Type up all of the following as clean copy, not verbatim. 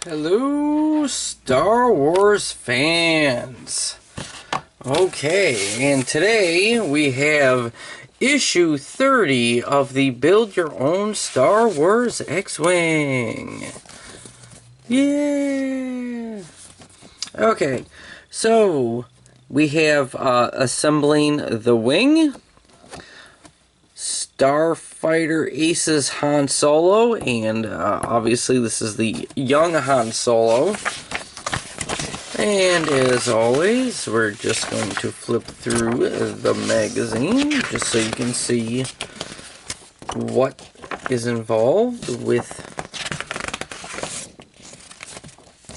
Hello, Star Wars fans. Okay, and today we have issue 30 of the Build Your Own Star Wars X-Wing. Yeah! Okay, so we have assembling the wing, Starfighter Aces Han Solo, and obviously this is the young Han Solo. And as always, we're just going to flip through the magazine just so you can see what is involved with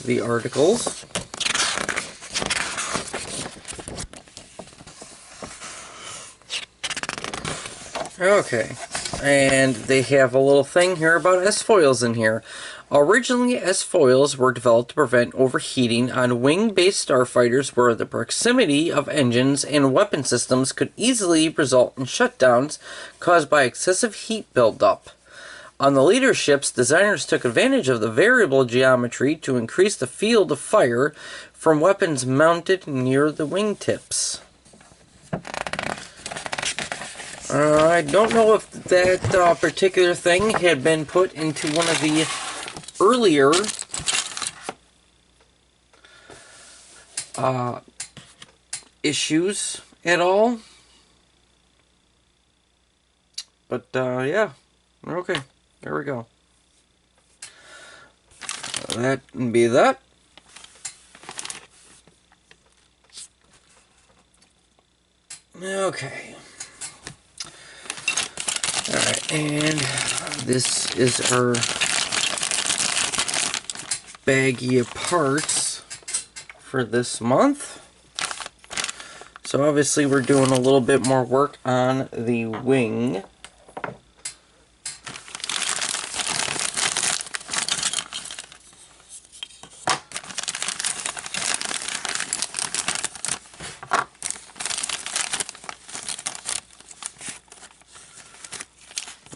the articles. Okay, and they have a little thing here about S-foils in here. Originally, S-foils were developed to prevent overheating on wing-based starfighters where the proximity of engines and weapon systems could easily result in shutdowns caused by excessive heat buildup. On the leader ships, designers took advantage of the variable geometry to increase the field of fire from weapons mounted near the wingtips. I don't know if that particular thing had been put into one of the earlier issues at all. But, yeah. Okay, there we go. That can be that. Okay. Alright, and this is our baggie of parts for this month. So obviously we're doing a little bit more work on the wing.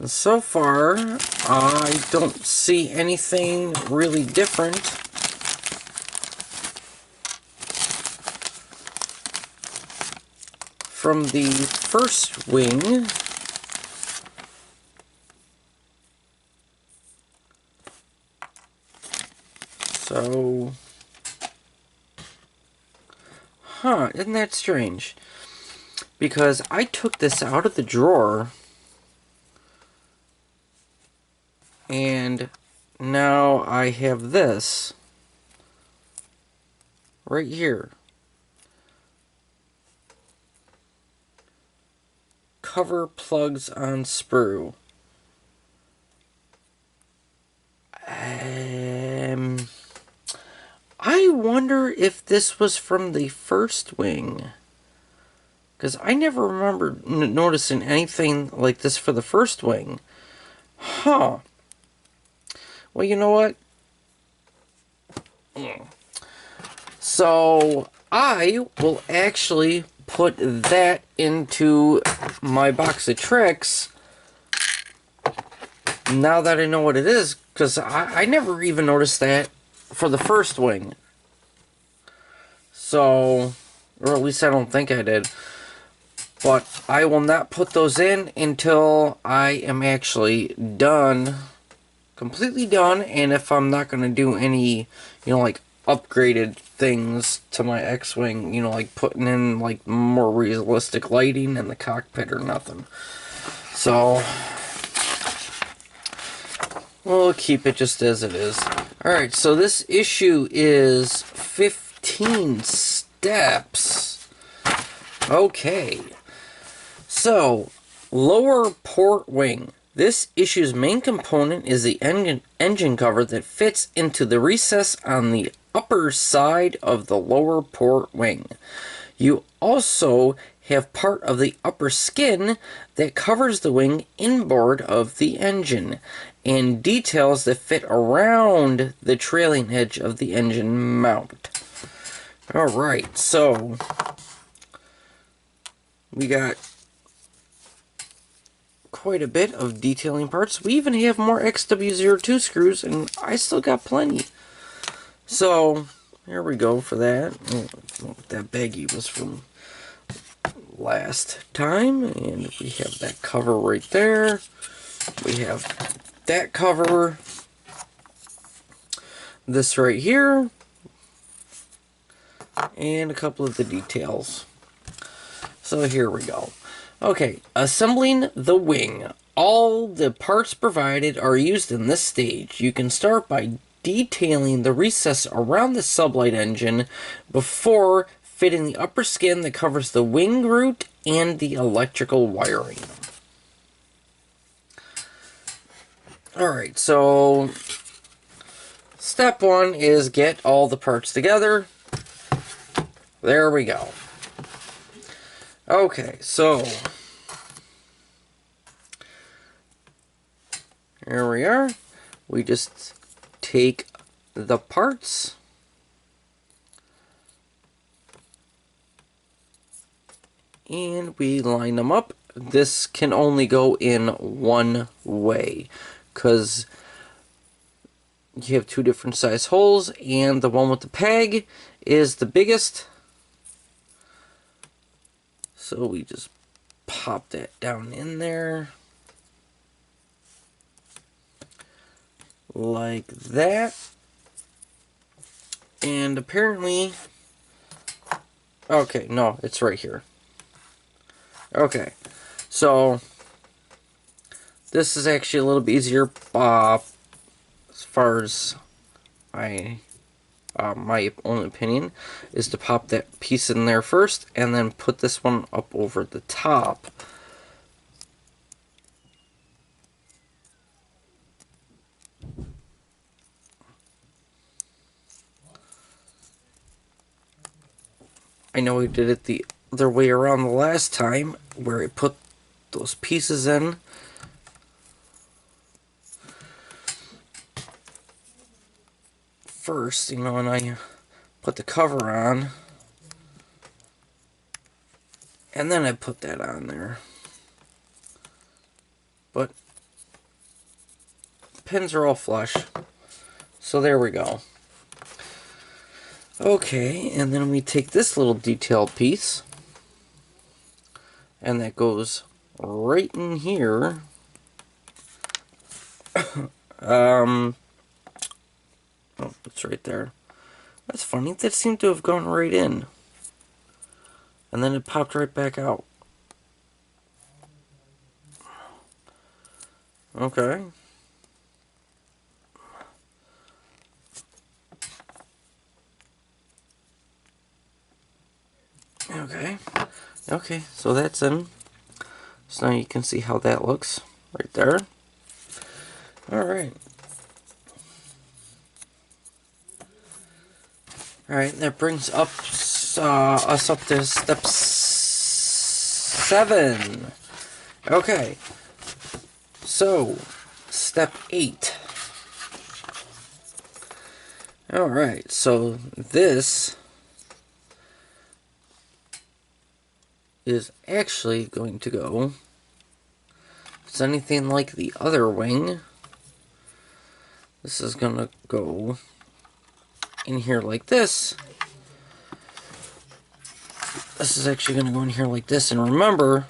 So far, I don't see anything really different from the first wing. So, isn't that strange? Because I took this out of the drawer, and now I have this right here. Cover plugs on sprue. I wonder if this was from the first wing, because I never remember noticing anything like this for the first wing. Huh. Well, you know what? So, I will actually put that into my box of tricks now that I know what it is, because I never even noticed that for the first wing. So, or at least I don't think I did. But I will not put those in until I am actually done, completely done, and if I'm not going to do any, like upgraded things to my X-Wing, like putting in like more realistic lighting in the cockpit or nothing. So, we'll keep it just as it is. Alright, so this issue is 15 steps. Okay. So, lower port wing. This issue's main component is the engine cover that fits into the recess on the upper side of the lower port wing. You also have part of the upper skin that covers the wing inboard of the engine, and details that fit around the trailing edge of the engine mount. Alright, so we got quite a bit of detailing parts. We even have more XW02 screws, and I still got plenty. So, here we go for that. That baggie was from last time, and we have that cover right there. We have that cover, this right here, and a couple of the details. So here we go. Okay, assembling the wing. All the parts provided are used in this stage. You can start by detailing the recess around the sublight engine before fitting the upper skin that covers the wing root and the electrical wiring. Alright, so step one is get all the parts together. There we go. Okay, so here we are. We just take the parts and we line them up. This can only go in one way because you have two different size holes, and the one with the peg is the biggest. So we just pop that down in there like that. And apparently, okay, no, it's right here. Okay, so this is actually a little bit easier as far as my own opinion, is to pop that piece in there first and then put this one up over the top. I know we did it the other way around the last time, where I put those pieces in. First, you know, and I put the cover on, and then I put that on there. But the pins are all flush, so there we go. Okay, and then we take this little detail piece, and that goes right in here. Oh, it's right there. That's funny. That seemed to have gone right in. And then it popped right back out. Okay. Okay. Okay, so that's in. So now you can see how that looks right there. Alright. Alright, that brings us up to step 7. Okay. So, step 8. Alright, so this is actually going to go, if it's anything like the other wing, this is going to go in here like this. This is actually going to go in here like this, and remember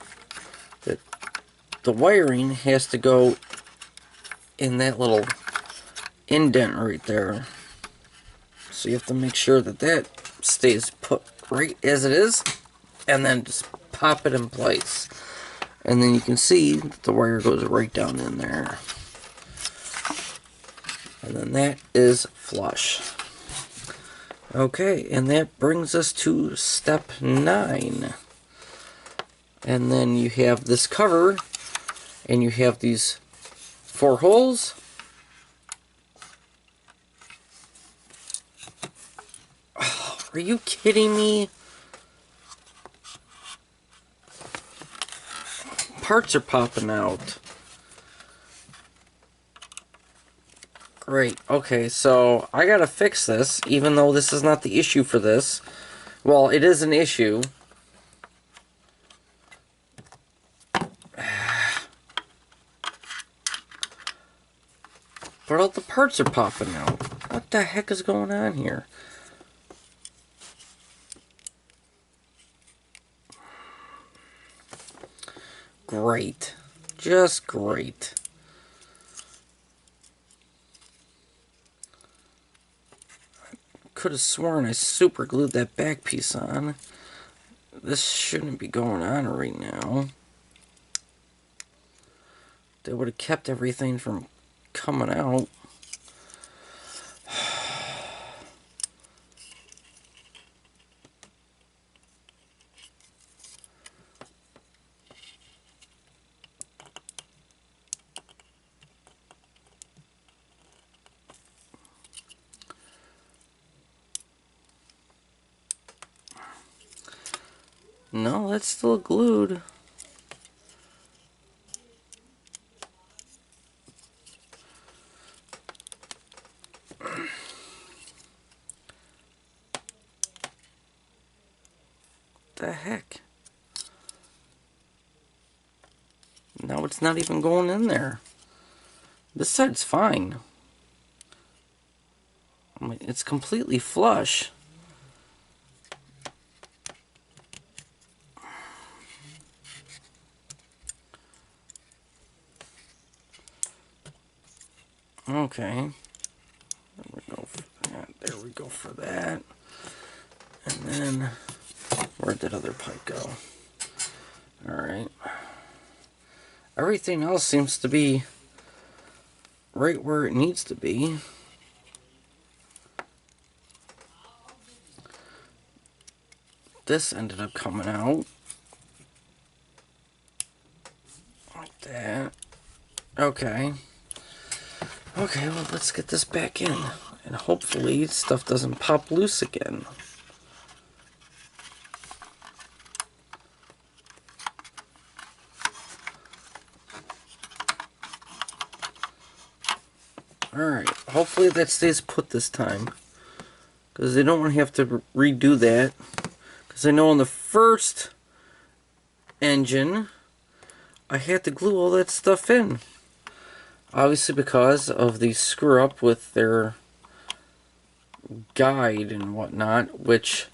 that the wiring has to go in that little indent right there. So you have to make sure that that stays put right as it is, and then just pop it in place. And then you can see that the wire goes right down in there. And then that is flush. Okay, and that brings us to step 9. And then you have this cover, and you have these 4 holes. Oh, are you kidding me? Parts are popping out. Great. Okay, so I gotta fix this, even though this is not the issue for this. Well, it is an issue. But all the parts are popping out. What the heck is going on here? Great. Just great. Could have sworn I super glued that back piece on. This shouldn't be going on right now. That would have kept everything from coming out. No, that's still glued. The heck? Now it's not even going in there. This side's fine. I mean, it's completely flush. Okay. There we go for that. There we go for that. And then, where'd that other pipe go? Alright. Everything else seems to be right where it needs to be. This ended up coming out. Like that. Okay. Okay, well, let's get this back in. And hopefully stuff doesn't pop loose again. Alright, hopefully that stays put this time. Because they don't want to have to redo that. Because I know on the first engine, I had to glue all that stuff in. Obviously because of the screw up with their guide and whatnot, which,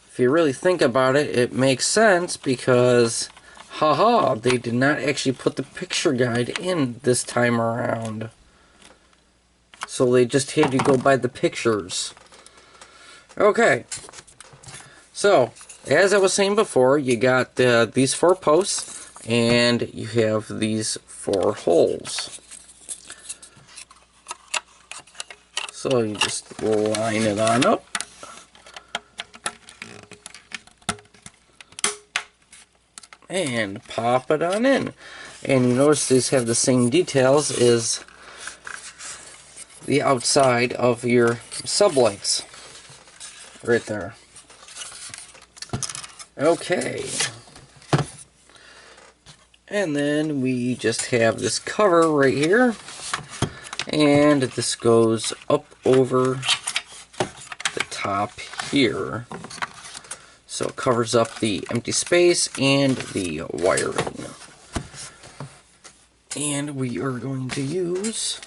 if you really think about it, it makes sense because, haha, they did not actually put the picture guide in this time around. So they just had you go by the pictures. Okay. So, as I was saying before, you got these 4 posts, and you have these 4 holes. So you just line it on up. And pop it on in. And you notice these have the same details as the outside of your sublights. Right there. Okay. And then we just have this cover right here. And this goes up over the top here. So it covers up the empty space and the wiring. And we are going to use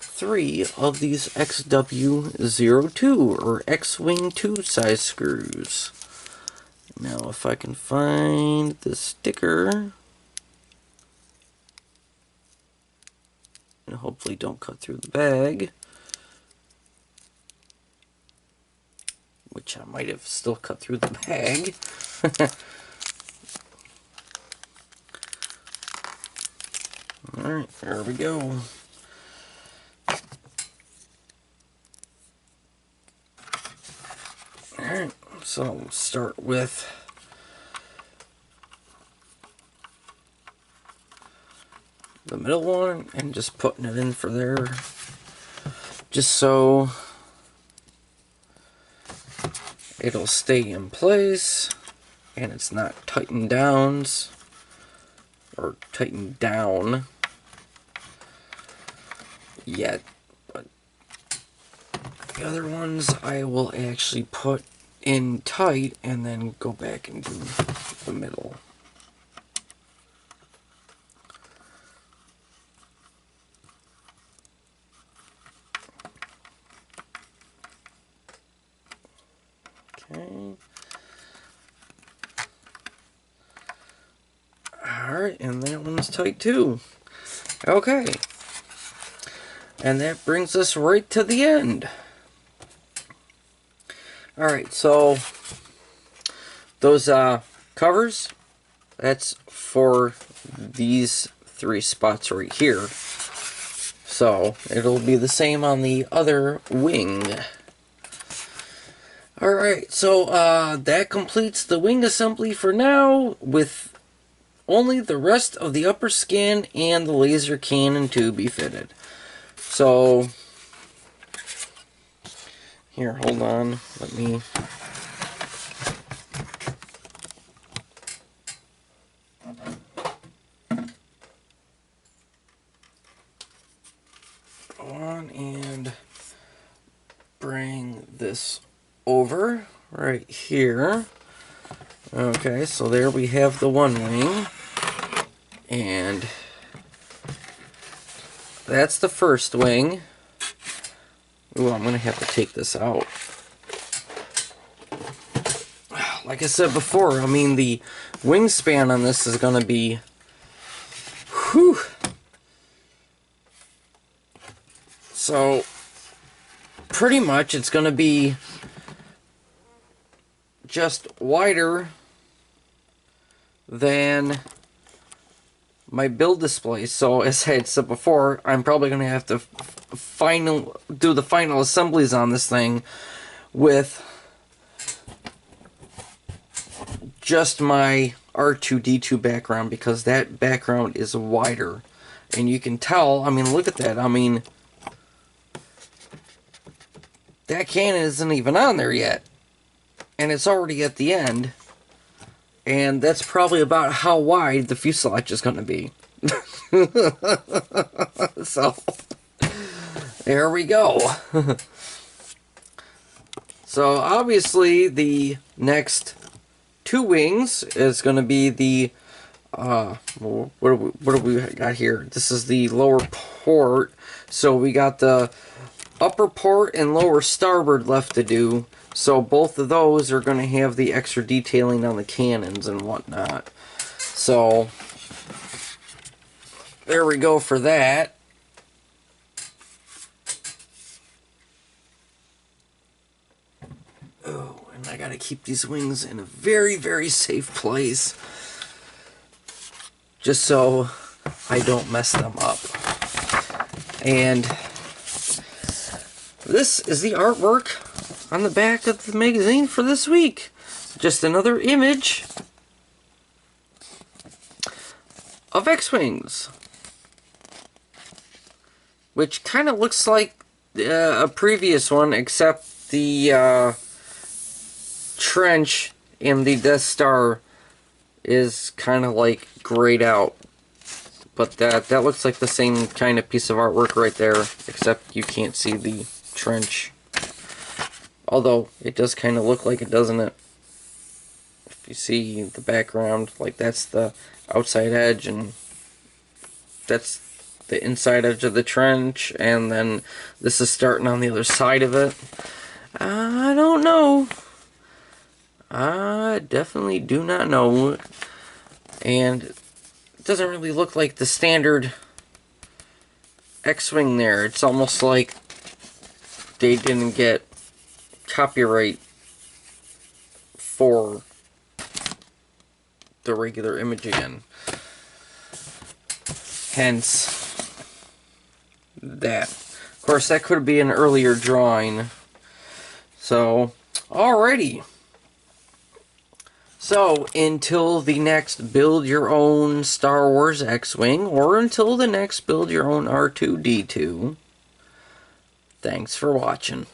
3 of these XW02 or X-Wing 2 size screws. Now if I can find the sticker, and hopefully don't cut through the bag, which I might have still cut through the bag. Alright, there we go. Alright, so we'll start with the middle one and just putting it in for there, just so it'll stay in place and it's not tightened down or tightened down yet. But the other ones I will actually put in tight and then go back and do the middle. Alright, and that one's tight too. Okay. And that brings us right to the end. Alright, so those covers, that's for these 3 spots right here. So it'll be the same on the other wing. Alright, so that completes the wing assembly for now, with only the rest of the upper skin and the laser cannon to be fitted. So, here, hold on, let me... go on and bring this over right here. Okay, so there we have the one wing, and that's the first wing. Ooh, I'm gonna have to take this out. Like I said before, I mean, the wingspan on this is gonna be, whew. So pretty much it's gonna be just wider than my build display. So as I had said before, I'm probably going to have to do the final assemblies on this thing with just my R2-D2 background, because that background is wider. And you can tell, I mean, look at that. I mean, that cannon isn't even on there yet. And it's already at the end. And that's probably about how wide the fuselage is going to be. So, there we go. So, obviously, the next 2 wings is going to be the, what do we got here? This is the lower port. So, we got the upper port and lower starboard left to do. So both of those are going to have the extra detailing on the cannons and whatnot. So there we go for that. Oh, and I got to keep these wings in a very, very safe place, just so I don't mess them up. And this is the artwork on the back of the magazine for this week. Just another image of X-Wings, which kind of looks like a previous one, except the trench in the Death Star is kind of like grayed out. But that looks like the same kind of piece of artwork right there, except you can't see the trench. Although, it does kind of look like it, doesn't it? If you see the background, like that's the outside edge, and that's the inside edge of the trench, and then this is starting on the other side of it. I don't know. I definitely do not know. And it doesn't really look like the standard X-Wing there. It's almost like they didn't get copyright for the regular image again. Hence that. Of course, that could be an earlier drawing. So, alrighty. So, until the next Build Your Own Star Wars X-Wing, or until the next Build Your Own R2-D2, thanks for watching.